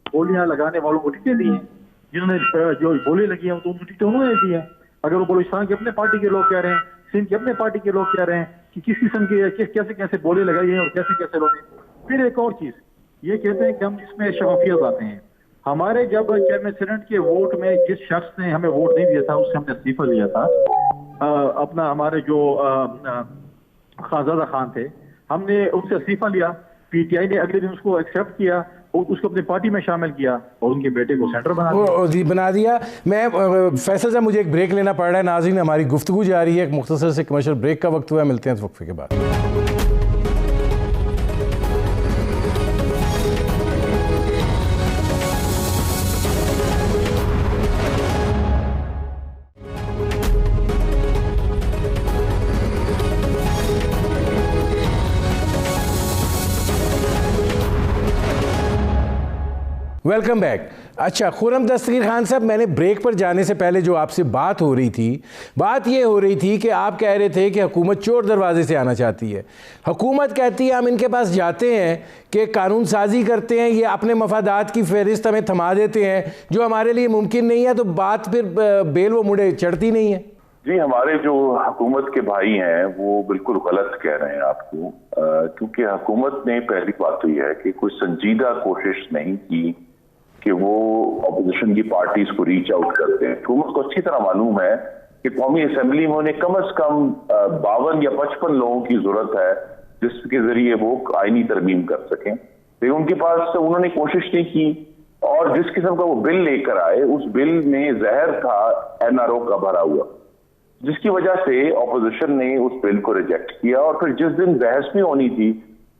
बोलियां लगाने वालों को टिकटें दी हैं, जिन्होंने जो बोली लगी है तो उनको टिकटें उन्होंने दी है। अगर वो बलूचिस्तान के अपने पार्टी के लोग कह रहे हैं, सिंध के अपने पार्टी के लोग कह रहे हैं कि किस किस्म के कैसे बोले लगाई है और कैसे लोग। फिर एक और चीज ये कहते हैं कि हम इसमें शफाफियत आते हैं। हमारे जब चेयरमैन सेनेट के वोट में जिस शख्स ने हमें वोट नहीं दिया था उससे हमने इस्तीफा लिया था, अपना हमारे जो खानजादा खान थे, हमने उनसे इस्तीफा लिया। PTI ने अगले दिन उसको एक्सेप्ट किया और उसको अपनी पार्टी में शामिल किया और उनके बेटे को सेंटर बना दिया। मैं फैसल साहब, मुझे एक ब्रेक लेना पड़ रहा है। नाज़रीन, हमारी गुफ्तगू जारी है, एक मुख्तसर से कमर्शियल ब्रेक का वक्त हुआ है। मिलते हैं इस वक्फे के बाद। Welcome back. अच्छा खुर्रम दस्तगीर खान साहब, मैंने ब्रेक पर जाने से पहले जो आपसे बात हो रही थी, बात ये हो रही थी कि आप कह रहे थे कि हुकूमत चोर दरवाजे से आना चाहती है। हुकूमत कहती है हम इनके पास जाते हैं कि कानून साजी करते हैं, ये अपने मफादात की फहरिस्त हमें थमा देते हैं जो हमारे लिए मुमकिन नहीं है, तो बात फिर बेल वो मुड़े चढ़ती नहीं है। जी, हमारे जो हुकूमत के भाई हैं वो बिल्कुल गलत कह रहे हैं आपको, क्योंकि हुकूमत ने पहली बात तो यह है कि कोई संजीदा कोशिश नहीं की कि वो अपोजिशन की पार्टीज को रीच आउट करते हैं। हुकूमत को अच्छी तरह मालूम है कि कौमी असेंबली में उन्हें कम से कम 52 या 55 लोगों की जरूरत है जिसके जरिए वो आईनी तरमीम कर सकें, लेकिन उनके पास उन्होंने कोशिश नहीं की। और जिस किस्म का वो बिल लेकर आए उस बिल में जहर था NRO का भरा हुआ, जिसकी वजह से ऑपोजिशन ने उस बिल को रिजेक्ट किया। और फिर जिस दिन बहस भी होनी थी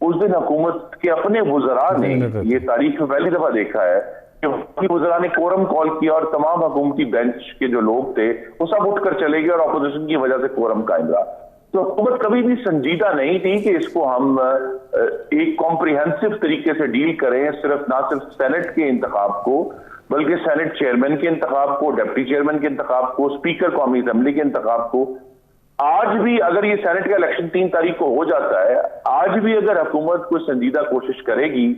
उस दिन हुकूमत के अपने वुज़रा ने, ये तारीख में पहली दफा देखा है कि वुज़रा ने कोरम कॉल किया और तमाम हुकूमती बेंच के जो लोग थे वो सब उठकर चले गए और ऑपोजिशन की वजह से कोरम कायम रहा। तो हुकूमत कभी भी संजीदा नहीं थी कि इसको हम एक कॉम्प्रिहेंसिव तरीके से डील करें, सिर्फ ना सिर्फ सेनेट के इंतखाब को बल्कि सेनेट चेयरमैन के इंतखाब को, डिप्टी चेयरमैन के इंतखाब को, स्पीकर कौमी असेंबली के इंतखाब को। आज भी अगर ये सेनेट का इलेक्शन 3 तारीख को हो जाता है, आज भी अगर हुकूमत कोई संजीदा कोशिश करेगी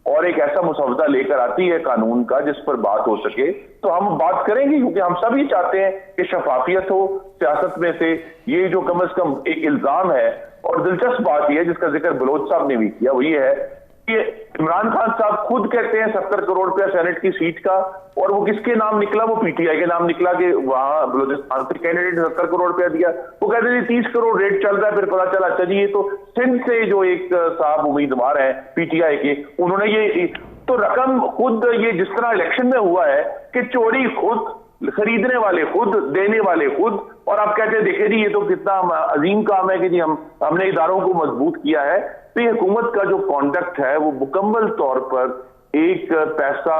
और एक ऐसा मुसवदा लेकर आती है कानून का जिस पर बात हो सके, तो हम बात करेंगे, क्योंकि हम सब ये चाहते हैं कि शफाफियत हो सियासत में से। ये जो कम से कम एक इल्जाम है, और दिलचस्प बात यह है जिसका जिक्र बलोच साहब ने भी किया, वो ये है कि इमरान खान साहब खुद कहते हैं 70 करोड़ रुपया सेनेट की सीट का, और वो किसके नाम निकला, वो PTI के नाम निकला कि वहां बलोचिस्तान से कैंडिडेट 70 करोड़ रुपया दिया। वो कहते थे 30 करोड़ रेट चल रहा है, फिर पता चला अच्छा जी ये तो सिंध से जो एक साहब उम्मीदवार है PTI के, उन्होंने ये तो रकम खुद, ये जिस तरह इलेक्शन में हुआ है कि चोरी खुद, खरीदने वाले खुद, देने वाले खुद, और आप कहते हैं देखे जी ये तो कितना अजीम काम है कि जी हमने इदारों को मजबूत किया है। तो ये हुकूमत का जो कॉन्डक्ट है वो मुकम्मल तौर पर एक पैसा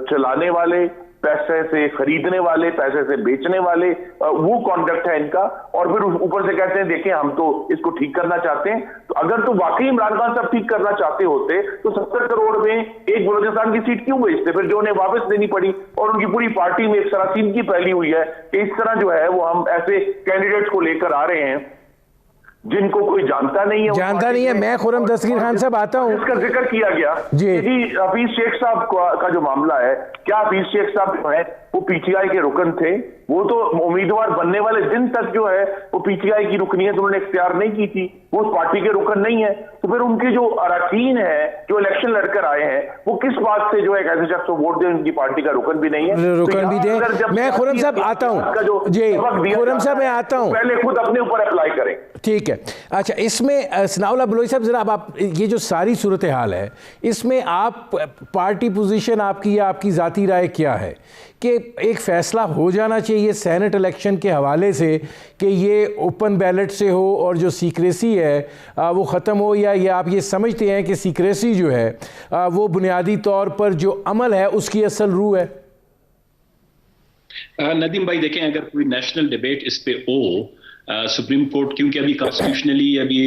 चलाने वाले, पैसे से खरीदने वाले, पैसे से बेचने वाले, वो कॉन्डक्ट है इनका। और फिर ऊपर से कहते हैं देखें हम तो इसको ठीक करना चाहते हैं। तो अगर तो वाकई इमरान खान साहब ठीक करना चाहते होते तो 70 करोड़ में एक बलोचिस्तान की सीट क्यों बेचते, फिर जो उन्हें वापस देनी पड़ी। और उनकी पूरी पार्टी में एक सरासीन की फैली हुई है कि इस तरह जो है वो हम ऐसे कैंडिडेट्स को लेकर आ रहे हैं जिनको कोई जानता नहीं है। मैं खुर्रम दस्तगीर खान साहब आता हूं, इसका जिक्र किया गया जी हफीज शेख साहब का जो मामला है, क्या हफीज शेख साहब जो है वो PTI के रुकन थे, वो तो उम्मीदवार बनने वाले दिन तक जो है वो PTI की रुकनियत उन्होंने इख्तियार नहीं की थी, वो उस पार्टी के रुकन नहीं है। तो फिर उनके जो अरकान है जो इलेक्शन लड़कर आए हैं वो किस बात से जो है एक ऐसे शख्स को वोट दे, उनकी पार्टी का रुकन भी नहीं है, रुकन भी दे। मैं खुर्रम साहब आता हूं जी, खुर्रम साहब मैं आता हूं, पहले खुद अपने ऊपर अप्लाई करें। ठीक है। अच्छा, इसमें सनाउल्लाह बलोच साहब जरा आप ये जो सारी सूरत हाल है इसमें आप पार्टी पोजीशन आपकी या आपकी ज़ाती राय क्या है कि एक फ़ैसला हो जाना चाहिए सेनेट इलेक्शन के हवाले से कि ये ओपन बैलेट से हो और जो सीक्रेसी है वो ख़त्म हो, या ये आप ये समझते हैं कि सीक्रेसी जो है वो बुनियादी तौर पर जो अमल है उसकी असल रूह है? नदीम भाई देखें, अगर कोई नेशनल डिबेट इस पे हो, सुप्रीम कोर्ट क्योंकि अभी कॉन्स्टिट्यूशनली अभी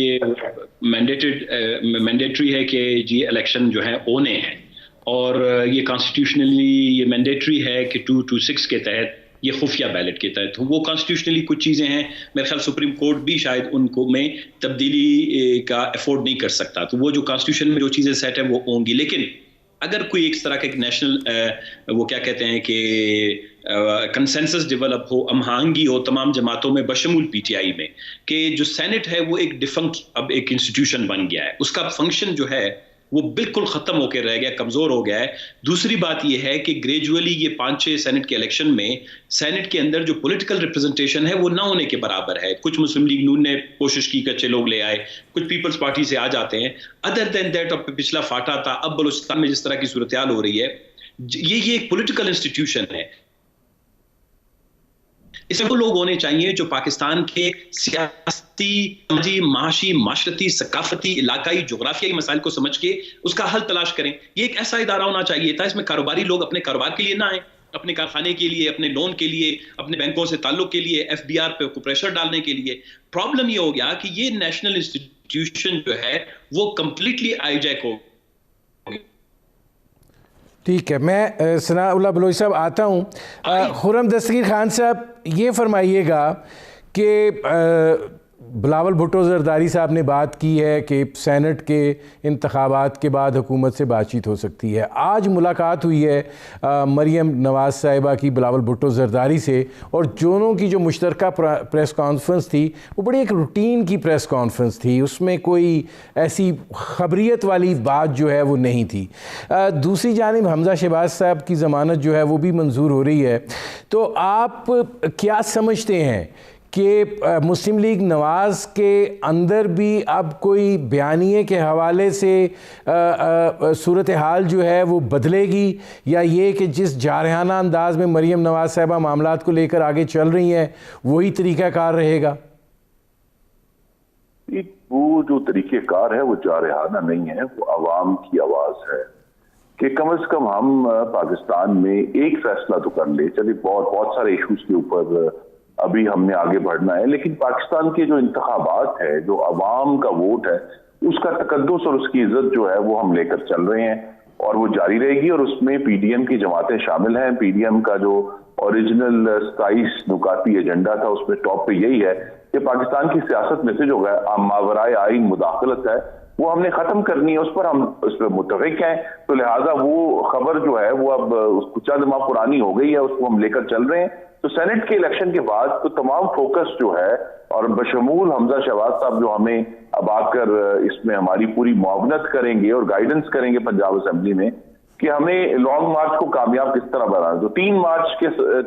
मैंडेटरी है कि जी इलेक्शन जो है होने हैं, और ये कॉन्स्टिट्यूशनली ये मैंडेटरी है कि 226 के तहत, ये खुफिया बैलेट के तहत, वो कॉन्स्टिट्यूशनली कुछ चीज़ें हैं मेरे ख्याल सुप्रीम कोर्ट भी शायद उनको में तब्दीली का अफोर्ड नहीं कर सकता, तो वो जो कॉन्स्टिट्यूशन में जो चीज़ें सेट है वो होंगी। लेकिन अगर कोई एक तरह का एक नेशनल वो क्या कहते हैं कि कंसेंसस डेवलप हो, हमआहंगी हो तमाम जमातों में बशमूल PTI में, कि जो सेनेट है वो एक डिफंक्ट अब एक इंस्टीट्यूशन बन गया है, उसका फंक्शन जो है वो बिल्कुल ख़त्म होकर रह गया, कमज़ोर हो गया है। दूसरी बात यह है कि ग्रेजुअली ये 5-6 सेनेट के इलेक्शन में सेनेट के अंदर जो पॉलिटिकल रिप्रेजेंटेशन है वो ना होने के बराबर है। कुछ मुस्लिम लीग नून ने कोशिश की कि अच्छे लोग ले आए, कुछ पीपल्स पार्टी से आ जाते हैं। अदर देन दैट अब पिछला फाटा था, अब बलूचिस्तान में जिस तरह की सूरत हाल हो रही है, ये एक पॉलिटिकल इंस्टीट्यूशन है। इसमें वो लोग होने चाहिए जो पाकिस्तान के सियासी, समाजी, माशी, माशरती, सकाफती, इलाकाई, जोग्राफियाई मसाइल को समझ के उसका हल तलाश करें। ये एक ऐसा इदारा होना चाहिए था, इसमें कारोबारी लोग अपने कारोबार के लिए ना आए, अपने कारखाने के लिए, अपने लोन के लिए, अपने बैंकों से ताल्लुक के लिए, FBR पे प्रेशर डालने के लिए। प्रॉब्लम ये हो गया कि ये नेशनल इंस्टीट्यूशन जो है वो कंप्लीटली हाईजैक हो। ठीक है, मैं सनाउल्लाह बलोच साहब आता हूँ। खुर्रम दस्तगीर खान साहब, ये फरमाइएगा कि बिलावल भुट्टो ज़रदारी साहब ने बात की है कि सेनेट के इंतखाबात के बाद हुकूमत से बातचीत हो सकती है। आज मुलाकात हुई है मरीम नवाज़ साहिबा की बिलावल भुट्टो ज़रदारी से, और दोनों की जो मुश्तरका प्रेस कॉन्फ्रेंस थी वो बड़ी एक रूटीन की प्रेस कॉन्फ्रेंस थी, उसमें कोई ऐसी खबरियत वाली बात जो है वो नहीं थी। दूसरी जानिब हमज़ा शहबाज साहब की ज़मानत जो है वो भी मंजूर हो रही है। तो आप क्या समझते हैं कि मुस्लिम लीग नवाज़ के अंदर भी अब कोई बयानिए के हवाले से सूरत हाल जो है वो बदलेगी, या ये कि जिस जारहाना अंदाज में मरीम नवाज़ साहिबा मामलात को लेकर आगे चल रही हैं वही तरीक़ाकार रहेगा? वो जो तरीक़ेकार है वो जारहाना नहीं है, वो आवाम की आवाज़ है कि कम से कम हम पाकिस्तान में एक फैसला तो कर ले। चलिए, बहुत सारे इशूज़ के ऊपर अभी हमने आगे बढ़ना है, लेकिन पाकिस्तान के जो इंतखाबात है, जो अवाम का वोट है, उसका तकद्दुस और उसकी इज्जत जो है वो हम लेकर चल रहे हैं और वो जारी रहेगी। और उसमें पीडीएम की जमातें शामिल हैं। पीडीएम का जो ओरिजिनल 27 नुकाती एजेंडा था उसमें टॉप पे यही है कि पाकिस्तान की सियासत में से जो है मावराए आईन मुदाखलत है वो हमने खत्म करनी है, उस पर मुत्तफिक हैं। तो लिहाजा वो खबर जो है वो अब चंद माह पुरानी हो गई है, उसको हम लेकर चल रहे हैं। तो सेनेट के इलेक्शन के बाद तो तमाम फोकस जो है, और बशमूल हमजा शहबाज साहब जो हमें अब आकर इसमें हमारी पूरी मुआवनत करेंगे और गाइडेंस करेंगे पंजाब असेंबली में कि हमें लॉन्ग मार्च को कामयाब किस तरह बनाना। तो 3 मार्च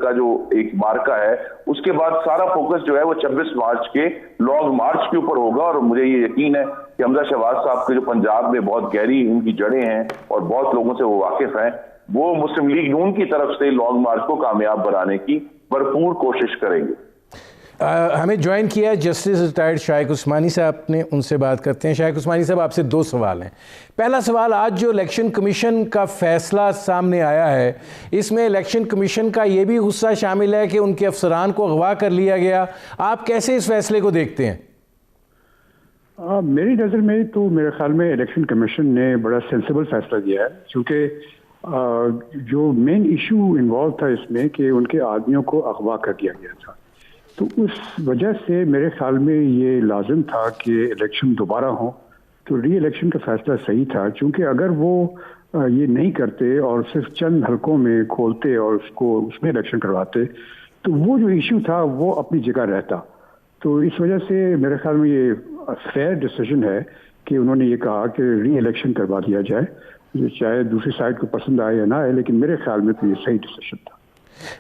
का जो एक मार्का है, उसके बाद सारा फोकस जो है वो 26 मार्च के लॉन्ग मार्च के ऊपर होगा। और मुझे ये यकीन है कि हमजा शहबाज साहब के जो पंजाब में बहुत गहरी उनकी जड़ें हैं और बहुत लोगों से वो वाकिफ हैं, वो मुस्लिम लीग नून की तरफ से लॉन्ग मार्च को कामयाब बनाने की भरपूर कोशिश करेंगे। हमें ज्वाइन किया है जस्टिस रिटायर्ड शाइक उस्मानी साहब ने, उनसे बात करते हैं। शाइक उस्मानी साहब, आपसे 2 सवाल हैं। पहला सवाल, आज जो इलेक्शन कमीशन का फैसला सामने आया है, इसमें इलेक्शन कमीशन का ये भी गुस्सा शामिल है कि उनके अफसरान को अगवा कर लिया गया। आप कैसे इस फैसले को देखते हैं? मेरी नज़र में तो मेरे ख्याल में इलेक्शन कमीशन ने बड़ा सेंसिबल फैसला दिया है, क्योंकि जो मेन इशू इन्वॉल्व था इसमें कि उनके आदमियों को अगवा कर दिया गया था। तो उस वजह से मेरे ख्याल में ये लाजिम था कि इलेक्शन दोबारा हो। तो री इलेक्शन का फैसला सही था, क्योंकि अगर वो ये नहीं करते और सिर्फ चंद हलकों में खोलते और उसमें इलेक्शन करवाते, तो वो जो इशू था वो अपनी जगह रहता। तो इस वजह से मेरे ख्याल में ये फेयर डिसीजन है कि उन्होंने ये कहा कि री इलेक्शन करवा दिया जाए, चाहे दूसरी साइड को पसंद आए या ना आए, लेकिन मेरे ख्याल में तो ये सही डिसीजन था।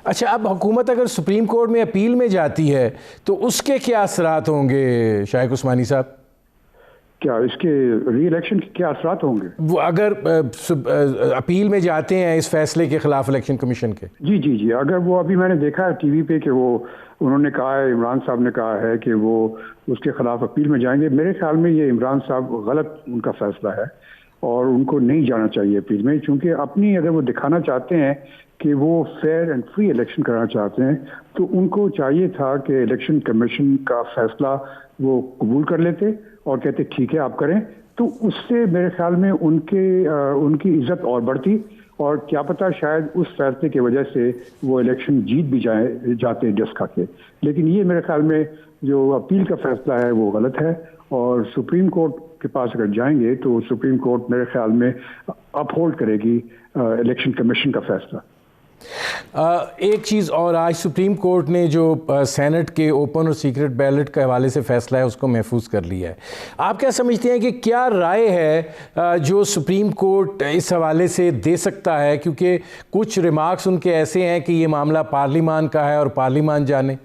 अच्छा, अब हुकूमत अगर सुप्रीम कोर्ट में अपील में जाती है तो उसके क्या असरात होंगे शाइक उस्मानी साहब? क्या इसके री इलेक्शन के क्या असरात होंगे? वो अगर अपील में जाते हैं इस फैसले के खिलाफ इलेक्शन कमीशन के? जी, अगर वो, अभी मैंने देखा है टीवी पे कि वो उन्होंने कहा है, इमरान साहब ने कहा है कि वो उसके खिलाफ अपील में जाएंगे। मेरे ख्याल में ये इमरान साहब गलत उनका फैसला है और उनको नहीं जाना चाहिए अपील में, क्योंकि अपनी अगर वो दिखाना चाहते हैं कि वो फेयर एंड फ्री इलेक्शन कराना चाहते हैं, तो उनको चाहिए था कि इलेक्शन कमीशन का फैसला वो कबूल कर लेते और कहते ठीक है आप करें। तो उससे मेरे ख्याल में उनकी इज्जत और बढ़ती, और क्या पता शायद उस फैसले की वजह से वो इलेक्शन जीत भी जाते डस खा के। लेकिन ये मेरे ख्याल में जो अपील का फैसला है वो गलत है, और सुप्रीम कोर्ट के पास अगर जाएंगे तो सुप्रीम कोर्ट मेरे ख्याल में अपहोल्ड करेगी इलेक्शन कमीशन का फैसला। एक चीज़ और, आज सुप्रीम कोर्ट ने जो सेनेट के ओपन और सीक्रेट बैलेट के हवाले से फ़ैसला है उसको महफूज कर लिया है। आप क्या समझते हैं कि क्या राय है जो सुप्रीम कोर्ट इस हवाले से दे सकता है, क्योंकि कुछ रिमार्क्स उनके ऐसे हैं कि ये मामला पार्लिमान का है और पार्लिमान जाने?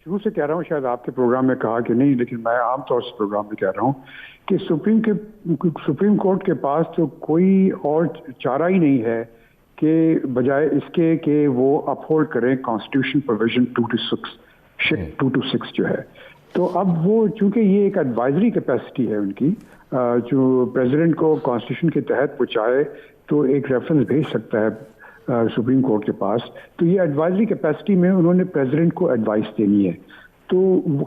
शुरू से कह रहा हूँ, शायद आपके प्रोग्राम में कहा कि नहीं, लेकिन मैं आमतौर से प्रोग्राम में कह रहा हूँ कि सुप्रीम कोर्ट के पास तो कोई और चारा ही नहीं है कि बजाय इसके कि वो अपहोल्ड करें कॉन्स्टिट्यूशन प्रोविजन 226 जो है। तो अब वो, चूंकि ये एक एडवाइजरी कैपेसिटी है उनकी, जो प्रेसिडेंट को कॉन्स्टिट्यूशन के तहत वो चाहे तो एक रेफरेंस भेज सकता है सुप्रीम कोर्ट के पास। तो ये एडवाइजरी कैपेसिटी में उन्होंने प्रेसिडेंट को एडवाइस देनी है। तो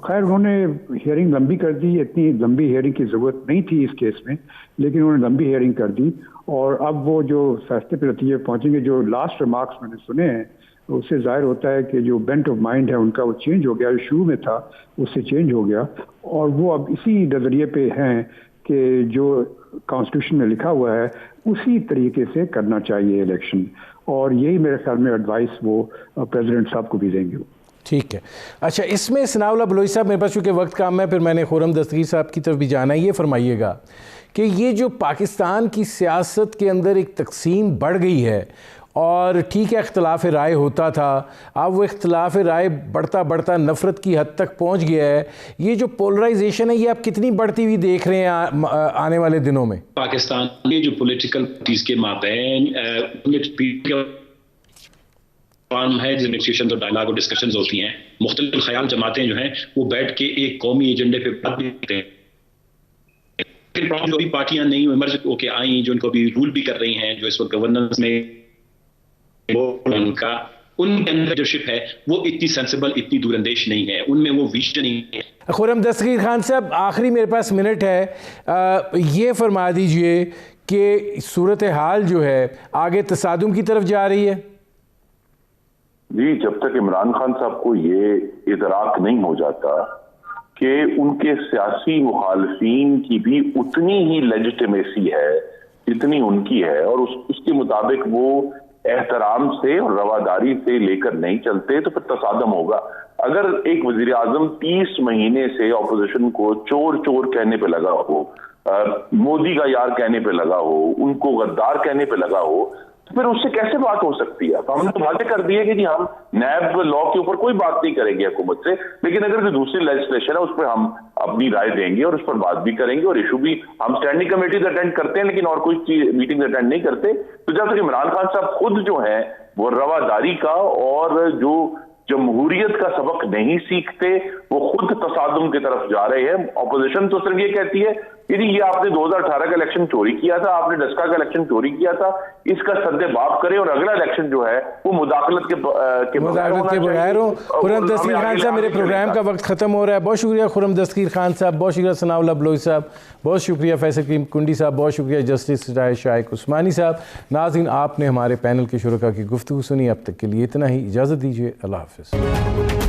खैर उन्होंने हियरिंग लंबी कर दी, इतनी लंबी हियरिंग की ज़रूरत नहीं थी इस केस में, लेकिन उन्होंने लंबी हियरिंग कर दी और अब वो जो फैसले पे नतीजे पहुंचेंगे, जो लास्ट रिमार्क्स मैंने सुने हैं उससे जाहिर होता है कि जो बेंट ऑफ माइंड है उनका वो चेंज हो गया, जो शुरू में था उससे चेंज हो गया, और वो अब इसी नज़रिए पे हैं कि जो कॉन्स्टिट्यूशन में लिखा हुआ है उसी तरीके से करना चाहिए इलेक्शन, और यही मेरे ख्याल में एडवाइस वो प्रेसिडेंट साहब को भी देंगे। ठीक है। अच्छा, इसमें सनाउल्लाह बलोच साहब, मेरे पास चूँकि वक्त कम है, फिर मैंने खुर्रम दस्तगीर साहब की तरफ भी जाना है, ये फरमाइएगा कि ये जो पाकिस्तान की सियासत के अंदर एक तकसीम बढ़ गई है, और ठीक है इख्तलाफ राय होता था, अब वो इख्तलाफ राय बढ़ता बढ़ता नफ़रत की हद तक पहुँच गया है, ये जो पोलराइजेशन है ये आप कितनी बढ़ती हुई देख रहे हैं आने वाले दिनों में? पाकिस्तान के जो पॉलिटिकल पार्टीज के माबैन है, जिस नेगोशिएशन और डायलॉग और डिस्कशंस होती हैं, मुख्तलिफ ख्याल जमातें जो हैं वो बैठ के एक कौमी एजेंडे पे बात भी करते हैं। फिर जो भी पार्टियां नहीं इमर्ज होके आई, जो इनको भी रूल भी कर रही हैं, जो इस वक्त गवर्नेंस में उनका उनके अंदर लीडरशिप है वो इतनी सेंसिबल, इतनी दूरंदेश नहीं है, उनमें वो विजन नहीं है। खुर्रम दस्तगीर खान साहब, आखिरी मेरे पास मिनट है, ये फरमा दीजिए कि सूरत हाल जो है आगे तसादुम की तरफ जा रही है? जी, जब तक इमरान खान साहब को ये इदराक नहीं हो जाता कि उनके सियासी मुखालफीन की भी उतनी ही लेजिटिमेसी है जितनी उनकी है, और उसके मुताबिक वो एहतराम से और रवादारी से लेकर नहीं चलते, तो फिर तसादम होगा। अगर एक वजीर आजम 30 महीने से ऑपोजिशन को चोर चोर कहने पे लगा हो, मोदी का यार कहने पे लगा हो, उनको गद्दार कहने पे लगा हो, तो फिर उससे कैसे बात हो सकती है? तो हमने तो बातें कर दी है कि जी हम नैब लॉ के ऊपर कोई बात नहीं करेंगे हुकूमत से, लेकिन अगर जो दूसरी लेजिस्लेशन है उस पर हम अपनी राय देंगे और उस पर बात भी करेंगे, और इशू भी हम स्टैंडिंग कमेटीज अटेंड करते हैं लेकिन और कोई मीटिंग अटेंड नहीं करते। तो जब तक इमरान खान साहब खुद जो है वो रवादारी का और जो जमहूरियत का सबक नहीं सीखते, वो खुद तसादुम की तरफ जा रहे हैं। ऑपोजिशन तो सिर्फ ये कहती है कि ये आपने 2018 का इलेक्शन चोरी किया था, आपने डस्का का इलेक्शन चोरी किया था, इसका सद्दे-बाब करें और अगला इलेक्शन जो है वो मुदाखलत के बगैर हो। खुर्रम दस्तगीर खान साहब, मेरे प्रोग्राम का वक्त ख़त्म हो रहा है। बहुत शुक्रिया खुर्रम दस्तगीर खान साहब, बहुत शुक्रिया सनाउल्लाह बलोच साहब, बहुत शुक्रिया फैसल कुंडी साहब, बहुत शुक्रिया जस्टिस शाइक उस्मानी साहब। नाज़रीन, आपने हमारे पैनल के शुरका की गुफ्तगू सुनी। अब तक के लिए इतना ही, इजाज़त दीजिए। अल्लाह हाफ़िज़।